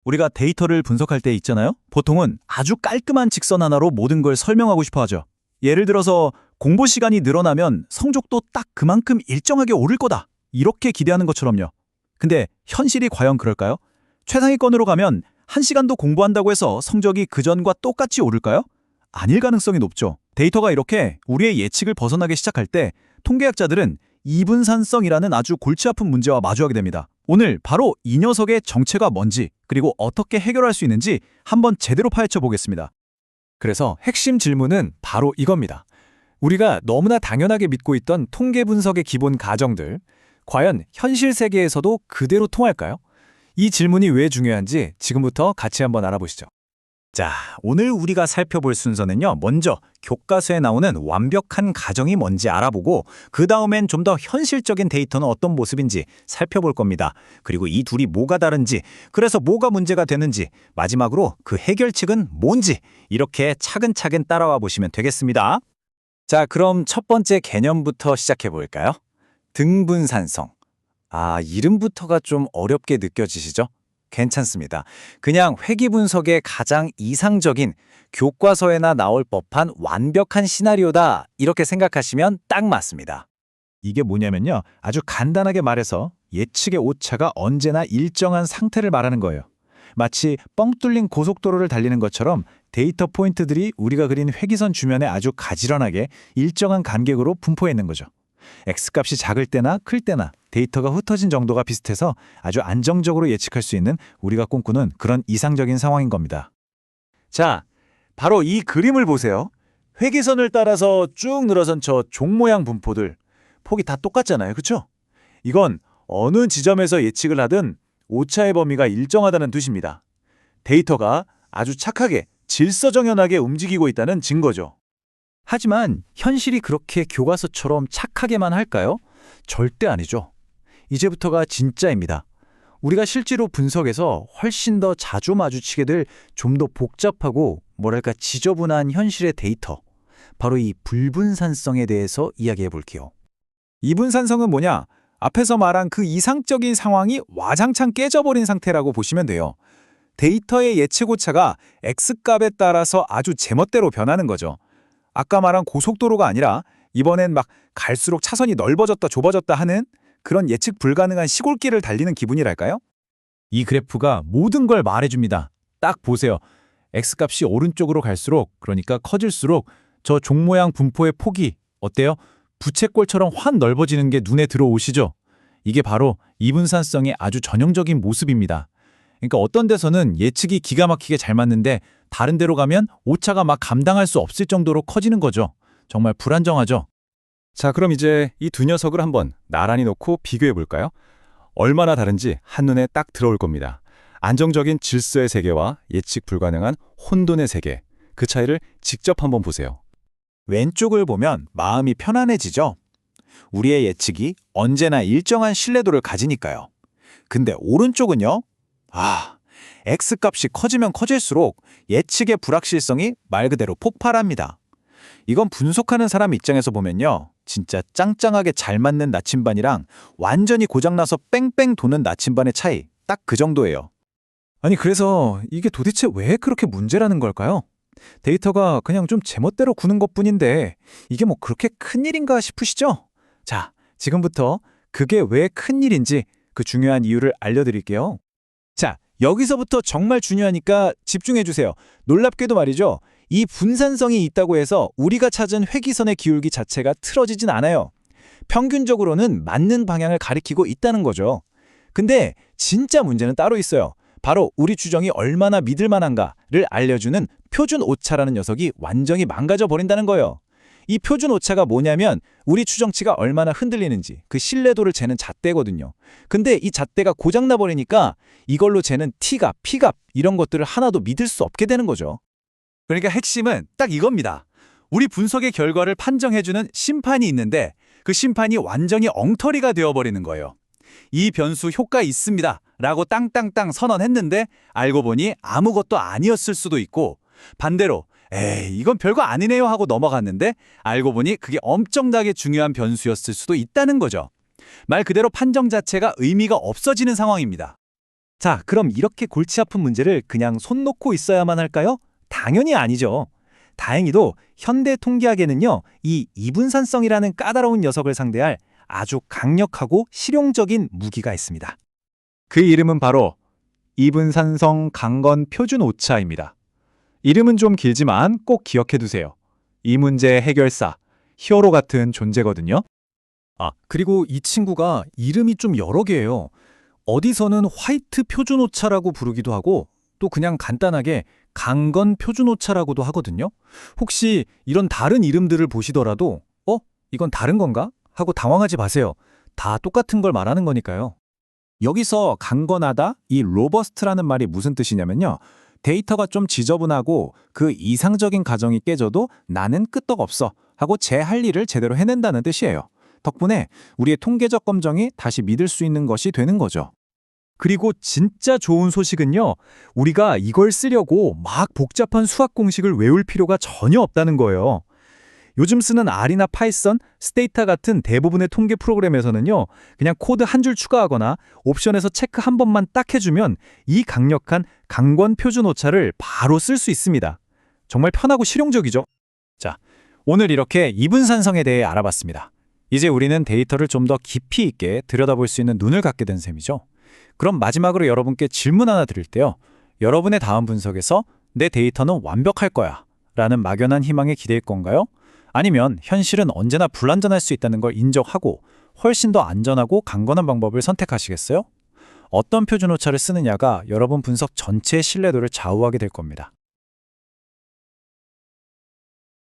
우리가 데이터를 분석할 때 있잖아요. 보통은 아주 깔끔한 직선 하나로 모든 걸 설명하고 싶어 하죠. 예를 들어서 공부 시간이 늘어나면 성적도 딱 그만큼 일정하게 오를 거다. 이렇게 기대하는 것처럼요. 근데 현실이 과연 그럴까요? 최상위권으로 가면 1시간도 공부한다고 해서 성적이 그전과 똑같이 오를까요? 아닐 가능성이 높죠. 데이터가 이렇게 우리의 예측을 벗어나기 시작할 때 통계학자들은 이분산성이라는 아주 골치 아픈 문제와 마주하게 됩니다. 오늘 바로 이 녀석의 정체가 뭔지 그리고 어떻게 해결할 수 있는지 한번 제대로 파헤쳐 보겠습니다. 그래서 핵심 질문은 바로 이겁니다. 우리가 너무나 당연하게 믿고 있던 통계 분석의 기본 가정들, 과연 현실 세계에서도 그대로 통할까요? 이 질문이 왜 중요한지 지금부터 같이 한번 알아보시죠. 자, 오늘 우리가 살펴볼 순서는요. 먼저 교과서에 나오는 완벽한 가정이 뭔지 알아보고 그 다음엔 좀 더 현실적인 데이터는 어떤 모습인지 살펴볼 겁니다. 그리고 이 둘이 뭐가 다른지, 그래서 뭐가 문제가 되는지, 마지막으로 그 해결책은 뭔지 이렇게 차근차근 따라와 보시면 되겠습니다. 자, 그럼 첫 번째 개념부터 시작해 볼까요? 등분산성. 이름부터가 좀 어렵게 느껴지시죠? 괜찮습니다. 그냥 회귀 분석의 가장 이상적인 교과서에나 나올 법한 완벽한 시나리오다 이렇게 생각하시면 딱 맞습니다. 이게 뭐냐면요. 아주 간단하게 말해서 예측의 오차가 언제나 일정한 상태를 말하는 거예요. 마치 뻥 뚫린 고속도로를 달리는 것처럼 데이터 포인트들이 우리가 그린 회기선 주변에 아주 가지런하게 일정한 간격으로 분포해 있는 거죠. X값이 작을 때나 클 때나 데이터가 흩어진 정도가 비슷해서 아주 안정적으로 예측할 수 있는 우리가 꿈꾸는 그런 이상적인 상황인 겁니다. 자, 바로 이 그림을 보세요. 회기선을 따라서 쭉 늘어선 저 종 모양 분포들. 폭이 다 똑같잖아요. 그렇죠? 이건 어느 지점에서 예측을 하든 오차의 범위가 일정하다는 뜻입니다. 데이터가 아주 착하게 질서정연하게 움직이고 있다는 증거죠. 하지만 현실이 그렇게 교과서처럼 착하게만 할까요? 절대 아니죠. 이제부터가 진짜입니다. 우리가 실제로 분석에서 훨씬 더 자주 마주치게 될 좀 더 복잡하고 뭐랄까 지저분한 현실의 데이터, 바로 이 불분산성에 대해서 이야기해 볼게요. 이분산성은 뭐냐? 앞에서 말한 그 이상적인 상황이 와장창 깨져버린 상태라고 보시면 돼요. 데이터의 예측 오차가 X값에 따라서 아주 제멋대로 변하는 거죠. 아까 말한 고속도로가 아니라 이번엔 막 갈수록 차선이 넓어졌다 좁아졌다 하는 그런 예측 불가능한 시골길을 달리는 기분이랄까요? 이 그래프가 모든 걸 말해줍니다. 딱 보세요. X값이 오른쪽으로 갈수록, 그러니까 커질수록 저 종 모양 분포의 폭이 어때요? 부채꼴처럼 확 넓어지는 게 눈에 들어오시죠? 이게 바로 이분산성의 아주 전형적인 모습입니다. 그러니까 어떤 데서는 예측이 기가 막히게 잘 맞는데 다른 데로 가면 오차가 막 감당할 수 없을 정도로 커지는 거죠. 정말 불안정하죠. 자, 그럼 이제 이 두 녀석을 한번 나란히 놓고 비교해 볼까요? 얼마나 다른지 한눈에 딱 들어올 겁니다. 안정적인 질서의 세계와 예측 불가능한 혼돈의 세계, 그 차이를 직접 한번 보세요. 왼쪽을 보면 마음이 편안해지죠. 우리의 예측이 언제나 일정한 신뢰도를 가지니까요. 근데 오른쪽은요? X값이 커지면 커질수록 예측의 불확실성이 말 그대로 폭발합니다. 이건 분석하는 사람 입장에서 보면요. 진짜 짱짱하게 잘 맞는 나침반이랑 완전히 고장나서 뺑뺑 도는 나침반의 차이, 딱 그 정도예요. 아니, 그래서 이게 도대체 왜 그렇게 문제라는 걸까요? 데이터가 그냥 좀 제멋대로 구는 것뿐인데 이게 뭐 그렇게 큰일인가 싶으시죠? 자, 지금부터 그게 왜 큰일인지 그 중요한 이유를 알려드릴게요. 자, 여기서부터 정말 중요하니까 집중해주세요. 놀랍게도 말이죠. 이 분산성이 있다고 해서 우리가 찾은 회기선의 기울기 자체가 틀어지진 않아요. 평균적으로는 맞는 방향을 가리키고 있다는 거죠. 근데 진짜 문제는 따로 있어요. 바로 우리 추정이 얼마나 믿을 만한가를 알려주는 표준 오차라는 녀석이 완전히 망가져 버린다는 거예요. 이 표준 오차가 뭐냐면 우리 추정치가 얼마나 흔들리는지 그 신뢰도를 재는 잣대거든요. 근데 이 잣대가 고장나 버리니까 이걸로 재는 T값, P값 이런 것들을 하나도 믿을 수 없게 되는 거죠. 그러니까 핵심은 딱 이겁니다. 우리 분석의 결과를 판정해주는 심판이 있는데 그 심판이 완전히 엉터리가 되어버리는 거예요. 이 변수 효과 있습니다 라고 땅땅땅 선언했는데 알고 보니 아무것도 아니었을 수도 있고, 반대로 이건 별거 아니네요 하고 넘어갔는데 알고 보니 그게 엄청나게 중요한 변수였을 수도 있다는 거죠. 말 그대로 판정 자체가 의미가 없어지는 상황입니다. 자, 그럼 이렇게 골치 아픈 문제를 그냥 손 놓고 있어야만 할까요? 당연히 아니죠. 다행히도 현대 통계학에는요, 이 이분산성이라는 까다로운 녀석을 상대할 아주 강력하고 실용적인 무기가 있습니다. 그 이름은 바로 이분산성 강건 표준 오차입니다. 이름은 좀 길지만 꼭 기억해 두세요. 이 문제의 해결사, 히어로 같은 존재거든요. 아, 그리고 이 친구가 이름이 좀 여러 개예요. 어디서는 화이트 표준 오차라고 부르기도 하고 또 그냥 간단하게 강건 표준 오차라고도 하거든요. 혹시 이런 다른 이름들을 보시더라도 이건 다른 건가? 하고 당황하지 마세요. 다 똑같은 걸 말하는 거니까요. 여기서 강건하다, 이 로버스트라는 말이 무슨 뜻이냐면요. 데이터가 좀 지저분하고 그 이상적인 가정이 깨져도 나는 끄떡없어 하고 제 할 일을 제대로 해낸다는 뜻이에요. 덕분에 우리의 통계적 검정이 다시 믿을 수 있는 것이 되는 거죠. 그리고 진짜 좋은 소식은요. 우리가 이걸 쓰려고 막 복잡한 수학 공식을 외울 필요가 전혀 없다는 거예요. 요즘 쓰는 R이나 파이썬, 스테이타 같은 대부분의 통계 프로그램에서는요. 그냥 코드 한 줄 추가하거나 옵션에서 체크 한 번만 딱 해주면 이 강력한 강권 표준 오차를 바로 쓸 수 있습니다. 정말 편하고 실용적이죠. 자, 오늘 이렇게 이분산성에 대해 알아봤습니다. 이제 우리는 데이터를 좀 더 깊이 있게 들여다볼 수 있는 눈을 갖게 된 셈이죠. 그럼 마지막으로 여러분께 질문 하나 드릴 때요. 여러분의 다음 분석에서 내 데이터는 완벽할 거야 라는 막연한 희망에 기댈 건가요? 아니면 현실은 언제나 불완전할 수 있다는 걸 인정하고 훨씬 더 안전하고 강건한 방법을 선택하시겠어요? 어떤 표준 오차를 쓰느냐가 여러분 분석 전체의 신뢰도를 좌우하게 될 겁니다.